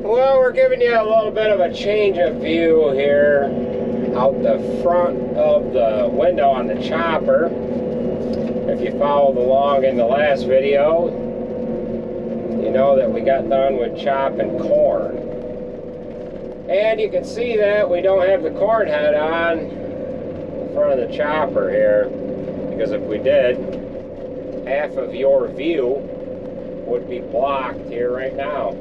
Well, we're giving you a little bit of a change of view here out the front of the window on the chopper. If you followed along in the last video, you know that we got done with chopping corn. And you can see that we don't have the corn head on in front of the chopper here, because if we did, half of your view would be blocked here right now.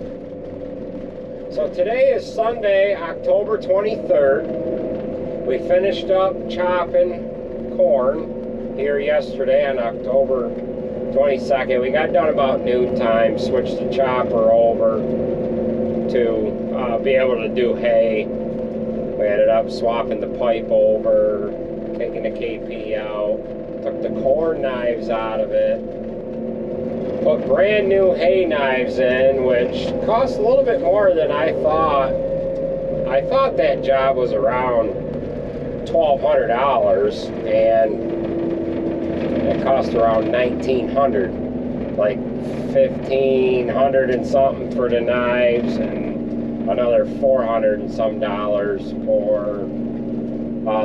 So today is Sunday, October 23rd. We finished up chopping corn here yesterday on October 22nd. We got done about noon time, switched the chopper over to be able to do hay. We ended up swapping the pipe over, taking the KP out, took the corn knives out of it, put brand new hay knives in, which cost a little bit more than I thought. I thought that job was around $1,200, and it cost around $1,900, like $1,500 and something for the knives, and another $400 and some dollars for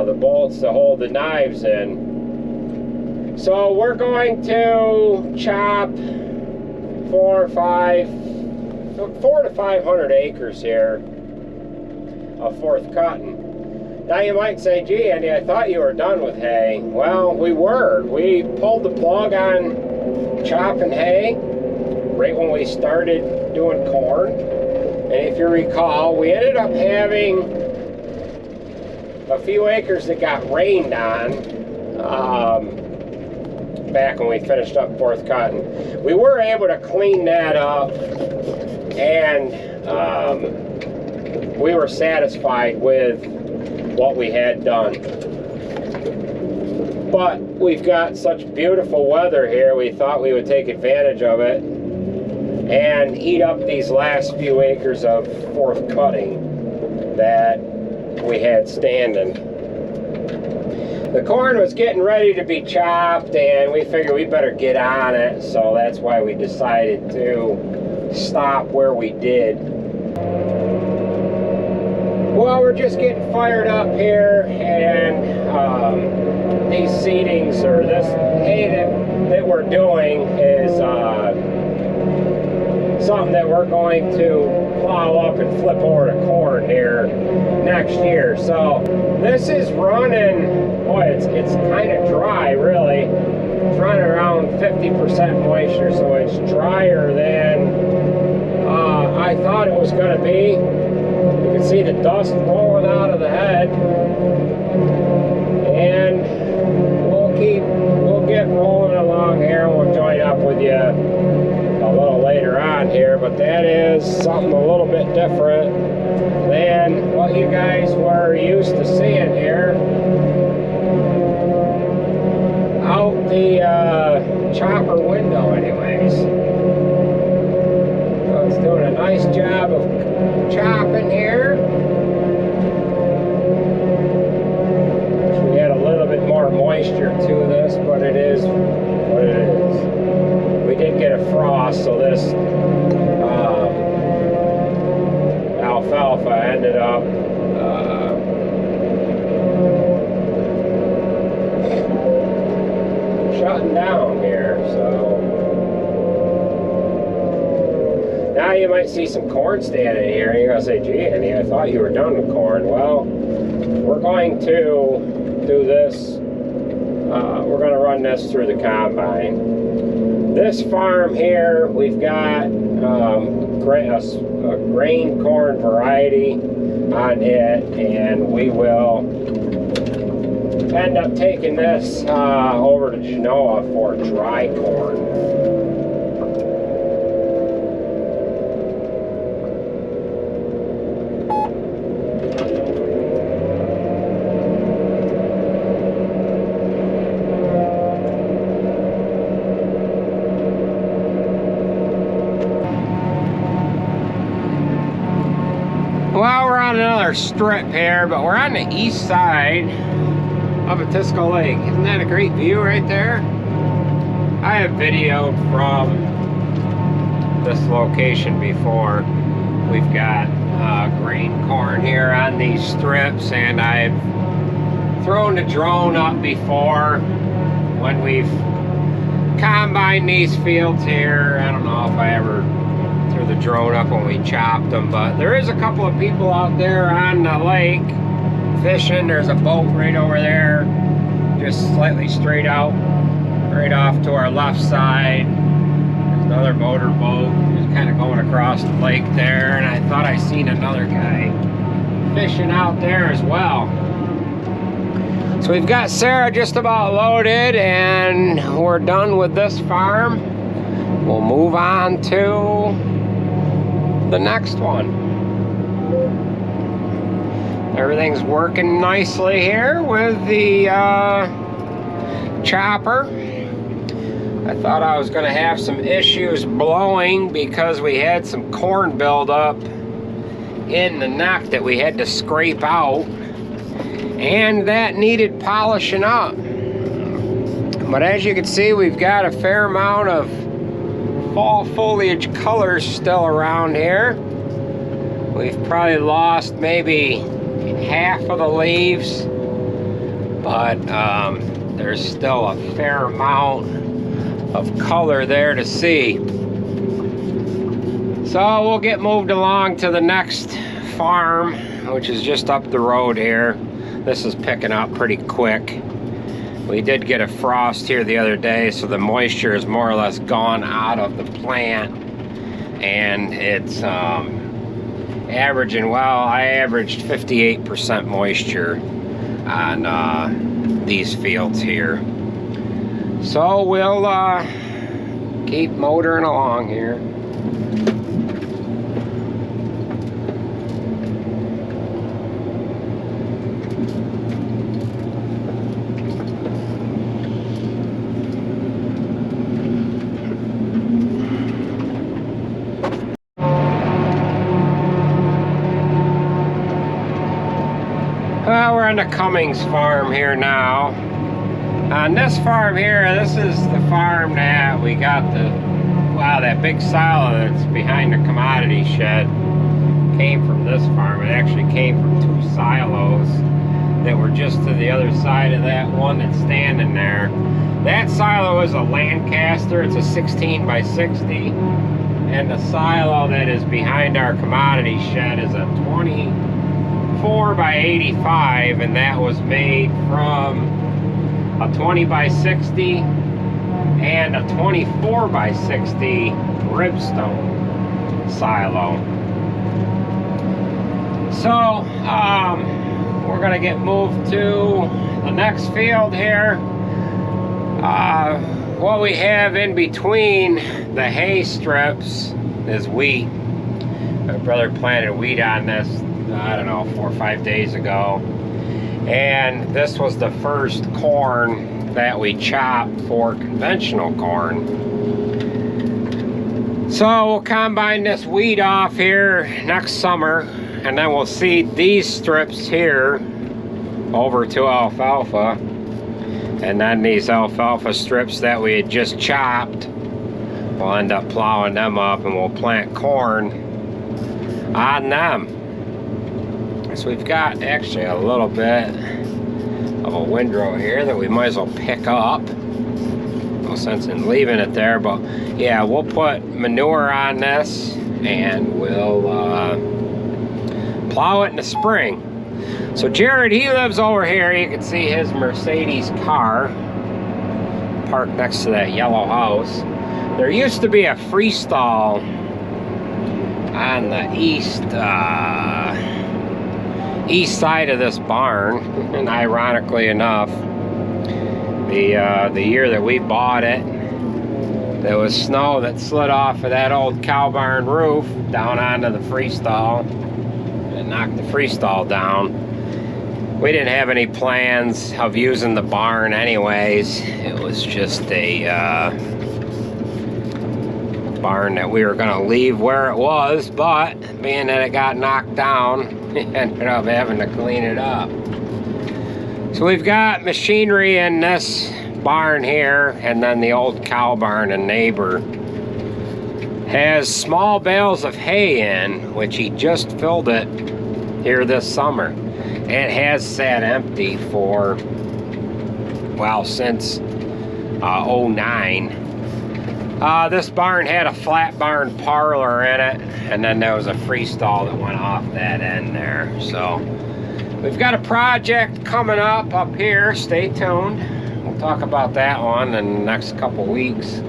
the bolts to hold the knives in. So we're going to chop 400 to 500 acres here of fourth cutting. Now you might say, gee, Andy, I thought you were done with hay. Well, we were. We pulled the plug on chopping hay right when we started doing corn. And if you recall, we ended up having a few acres that got rained on back when we finished up fourth cutting. We were able to clean that up, and we were satisfied with what we had done. But we've got such beautiful weather here, we thought we would take advantage of it and eat up these last few acres of fourth cutting that we had standing. The corn was getting ready to be chopped, and we figured we better get on it, so that's why we decided to stop where we did. Well, we're just getting fired up here, and these seedings, or this hay that we're doing, is something that we're going to plow up and flip over to corn here next year. So this is running, boy, it's kind of dry, really. It's running around 50% moisture, so it's drier than I thought it was going to be. You can see the dust rolling out of the head, and we'll get rolling along here, and we'll join up with you a little later on here. But that is something a little bit different than what you guys were used to seeing here out the chopper window anyways. So it's doing a nice job of chopping here. We had a little bit more moisture to this, but it is what it is. We did get a frost, so this alfalfa ended up shutting down here. So now you might see some corn standing here, and you're going to say, gee, Andy, I thought you were done with corn. Well, we're going to do this. We're going to run this through the combine. This farm here, we've got a grain corn variety on it, and we will end up taking this over to Genoa for dry corn. Well, we're on another strip here, but we're on the east side of Atisco Lake. Isn't that a great view right there? I have videoed from this location before. We've got grain corn here on these strips, and I've thrown the drone up before when we've combined these fields here. I don't know if I ever threw the drone up when we chopped them, but there is a couple of people out there on the lake fishing. There's a boat right over there, just slightly straight out, right off to our left side. There's another motorboat just kind of going across the lake there, and I thought I seen another guy fishing out there as well. So we've got Sarah just about loaded, and we're done with this farm. We'll move on to the next one. Everything's working nicely here with the chopper. I thought I was going to have some issues blowing because we had some corn buildup in the neck that we had to scrape out, and that needed polishing up. But as you can see, we've got a fair amount of fall foliage colors still around here. We've probably lost maybe half of the leaves, but there's still a fair amount of color there to see. So we'll get moved along to the next farm, which is just up the road here. This is picking up pretty quick. We did get a frost here the other day, so the moisture is more or less gone out of the plant, and it's averaging, well, I averaged 58% moisture on these fields here. So we'll keep motoring along here. Well, we're on the Cummings farm here now. On this farm here, this is the farm that we got that big silo that's behind the commodity shed came from this farm. It actually came from 2 silos that were just to the other side of that one that's standing there. That silo is a Lancaster. It's a 16 by 60. And the silo that is behind our commodity shed is a 24 by 85, and that was made from a 20 by 60 and a 24 by 60 ribstone silo. So we're gonna get moved to the next field here. What we have in between the hay strips is wheat. My brother planted wheat on this, I don't know, 4 or 5 days ago. And this was the first corn that we chopped for conventional corn. So we'll combine this wheat off here next summer, and then we'll seed these strips here over to alfalfa. And then these alfalfa strips that we had just chopped, we'll end up plowing them up, and we'll plant corn on them. So we've got actually a little bit of a windrow here that we might as well pick up. No sense in leaving it there, but yeah, we'll put manure on this and we'll plow it in the spring. So Jared, he lives over here. You can see his Mercedes car parked next to that yellow house. There used to be a freestall on the east side of this barn, and ironically enough, the year that we bought it, there was snow that slid off of that old cow barn roof down onto the freestall and knocked the freestall down. We didn't have any plans of using the barn anyways. It was just a barn that we were going to leave where it was, but being that it got knocked down, we ended up having to clean it up. So we've got machinery in this barn here, and then the old cow barn and neighbor has small bales of hay in, which he just filled it here this summer. It has sat empty for, well, since 09. This barn had a flat barn parlor in it, and then there was a freestall that went off that end there. So we've got a project coming up here. Stay tuned. We'll talk about that one in the next couple weeks.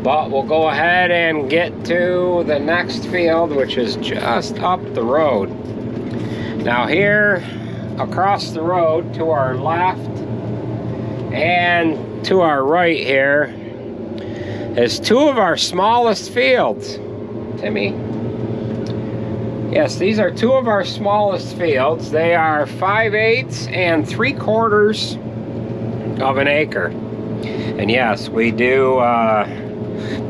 But we'll go ahead and get to the next field, which is just up the road. Now here, across the road to our left and to our right here is two of our smallest fields. Timmy? Yes, these are two of our smallest fields. They are 5/8 and 3/4 of an acre. And yes, we do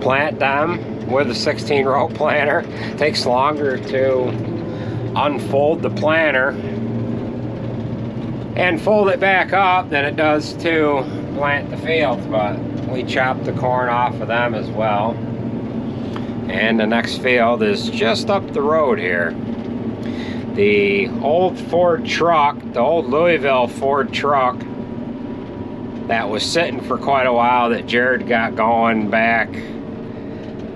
plant them with a 16-row planter. It takes longer to unfold the planter and fold it back up than it does to plant the fields, but we chop the corn off of them as well. And the next field is just up the road here. The old Ford truck, the old Louisville Ford truck that was sitting for quite a while that Jared got going back,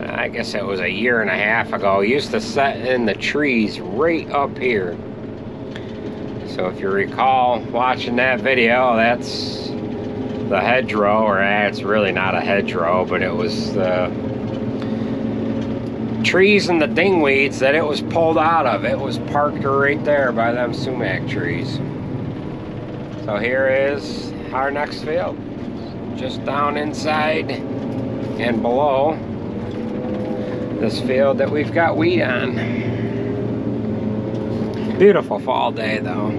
I guess it was a year and a half ago, used to sit in the trees right up here. So if you recall watching that video, that's the hedgerow, or it's really not a hedgerow, but it was the trees and the dingweeds that it was pulled out of. It was parked right there by them sumac trees. So here is our next field, just down inside and below this field that we've got wheat on. Beautiful fall day though.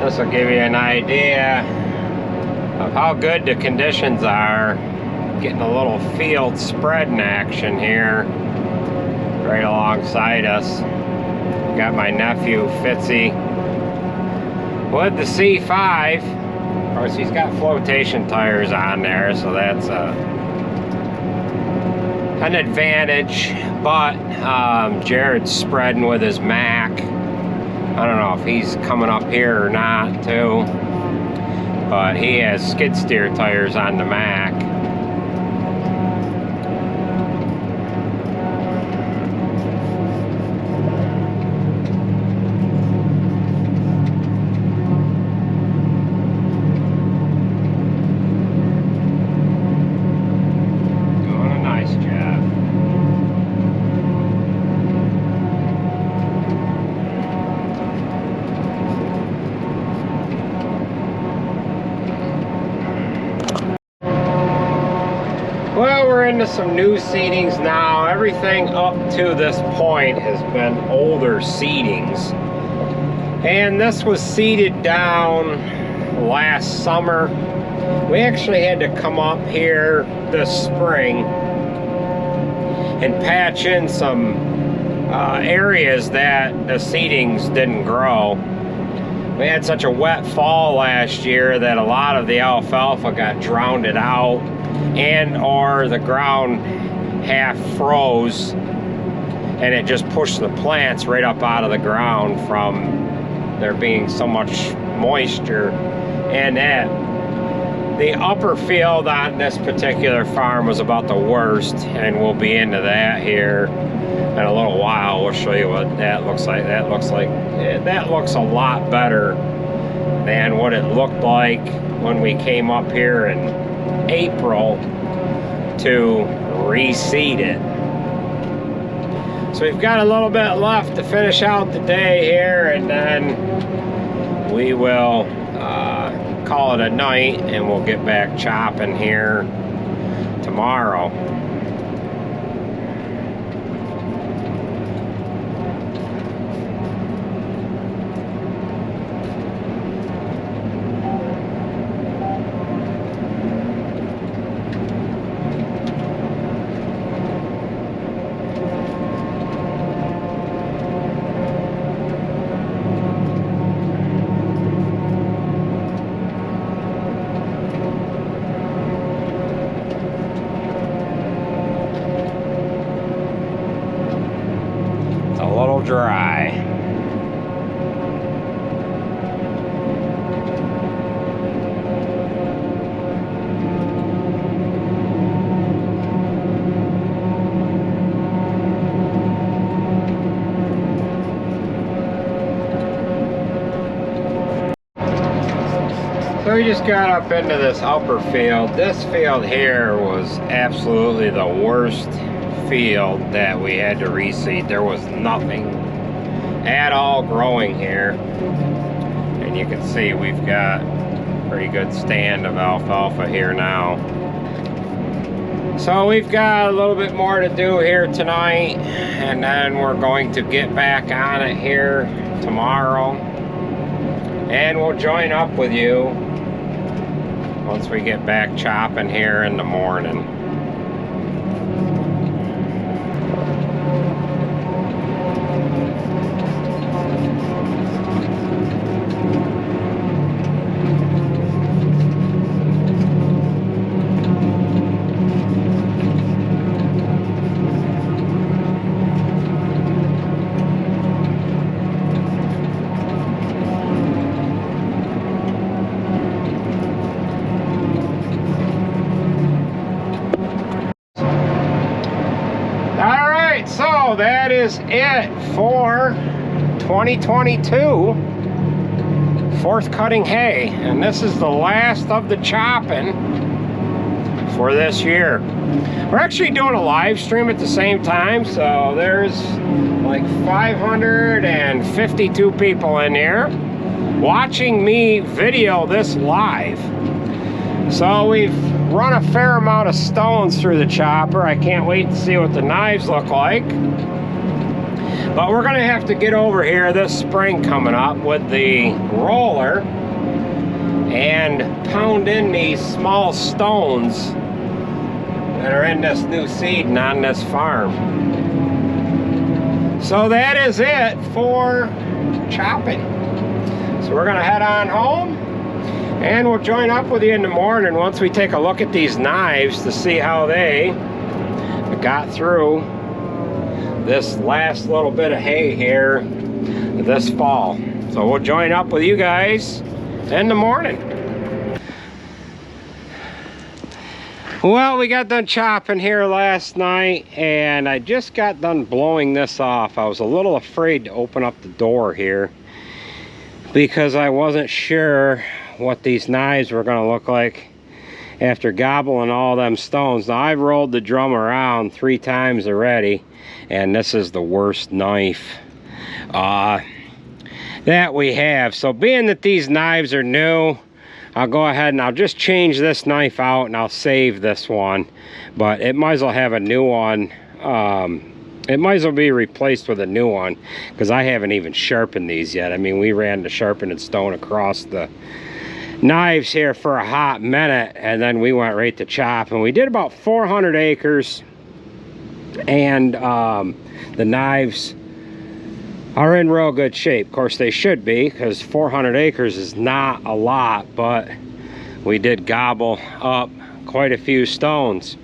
This will give you an idea of how good the conditions are. Getting a little field spread in action here right alongside us. Got my nephew Fitzy with the C5. Of course, he's got flotation tires on there, so that's an advantage. But Jared's spreading with his Mac. I don't know if he's coming up here or not too, but he has skid steer tires on the Mac. Well, we're into some new seedings now. Everything up to this point has been older seedings. And this was seeded down last summer. We actually had to come up here this spring and patch in some areas that the seedings didn't grow. We had such a wet fall last year that a lot of the alfalfa got drowned out, and or the ground half froze and it just pushed the plants right up out of the ground from there being so much moisture. And that the upper field on this particular farm was about the worst, and we'll be into that here in a little while. We'll show you what that looks like. That looks a lot better than what it looked like when we came up here in April to reseed it. So we've got a little bit left to finish out the day here, and then we will call it a night, and we'll get back chopping here tomorrow. So we just got up into this upper field. This field here was absolutely the worst field that we had to reseed. There was nothing at all growing here. And you can see we've got a pretty good stand of alfalfa here now. So we've got a little bit more to do here tonight, and then we're going to get back on it here tomorrow. And we'll join up with you once we get back chopping here in the morning. So that is it for 2022 fourth cutting hay, and this is the last of the chopping for this year. We're actually doing a live stream at the same time, so there's like 552 people in here watching me video this live. So we've run a fair amount of stones through the chopper. I can't wait to see what the knives look like. But we're gonna have to get over here this spring coming up with the roller and pound in these small stones that are in this new seeding on this farm. So that is it for chopping. So we're gonna head on home, and we'll join up with you in the morning once we take a look at these knives to see how they got through this last little bit of hay here this fall. So we'll join up with you guys in the morning. Well, we got done chopping here last night, and I just got done blowing this off. I was a little afraid to open up the door here because I wasn't sure what these knives were going to look like after gobbling all them stones. Now, I've rolled the drum around 3 times already, and this is the worst knife that we have. So being that these knives are new, I'll go ahead and I'll just change this knife out, and I'll save this one. But it might as well have a new one. It might as well be replaced with a new one, because I haven't even sharpened these yet. I mean, we ran the sharpening stone across the knives here for a hot minute, and then we went right to chop, and we did about 400 acres, and the knives are in real good shape. Of course they should be, because 400 acres is not a lot, but we did gobble up quite a few stones.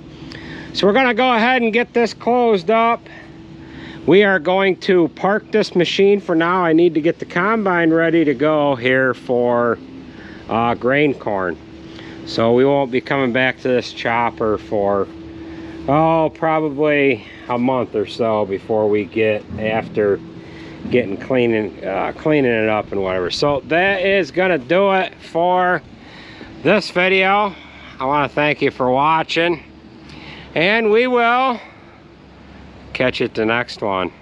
So we're going to go ahead and get this closed up. We are going to park this machine for now. I need to get the combine ready to go here for grain corn. So we won't be coming back to this chopper for probably a month or so before we get after getting cleaning it up and whatever. So that is gonna do it for this video. I want to thank you for watching, and we will catch you at the next one.